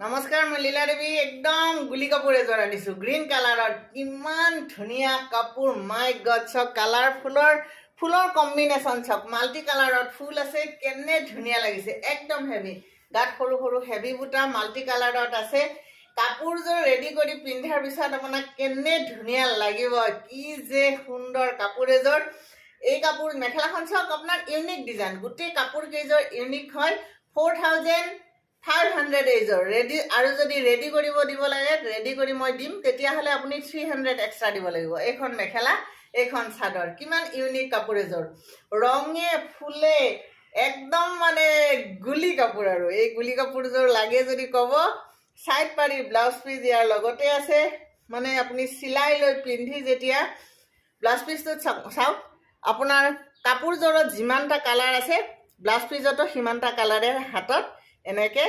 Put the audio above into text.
নমস্কাৰ, মই লীলা দেৱী। একদম গুলি কাপোৰ এযোৰ আনিছোঁ গ্ৰীণ কালাৰত। কিমান ধুনীয়া কাপোৰ, মাই গড! চক ফুলৰ কম্বিনেশ্যন, চক মাল্টি কালাৰত ফুল আছে, কেনে ধুনীয়া লাগিছে। একদম হেভি, গাত সৰু সৰু হেভি বুটা মাল্টি কালাৰত আছে। কাপোৰযোৰ ৰেডি কৰি পিন্ধাৰ পিছত আপোনাক কেনে ধুনীয়া লাগিব। কি যে সুন্দৰ কাপোৰ এযোৰ। এই কাপোৰ মেখেলাখন চাওক, আপোনাৰ ইউনিক ডিজাইন। গোটেই কাপোৰ কেইযোৰ ইউনিক হয়। 4500 এইযোৰ ৰেডি। আৰু যদি ৰেডি কৰিব দিব লাগে, ৰেডি কৰি মই দিম, তেতিয়াহ'লে আপুনি 300 এক্সট্ৰা দিব লাগিব। এইখন মেখেলা, এইখন চাদৰ, কিমান ইউনিক কাপোৰ এযোৰ। ৰঙে ফুলে একদম মানে গুলি কাপোৰ। আৰু এই গুলি কাপোৰযোৰ লাগে যদি ক'ব। ছাইড পাৰি ব্লাউজ পিচ ইয়াৰ লগতে আছে। মানে আপুনি চিলাই লৈ পিন্ধি যেতিয়া ব্লাউজ পিচটোত চাওক, আপোনাৰ কাপোৰযোৰত যিমানটা কালাৰ আছে, ব্লাউজ পিচতো সিমানটা কালাৰে হাতত এনেকৈ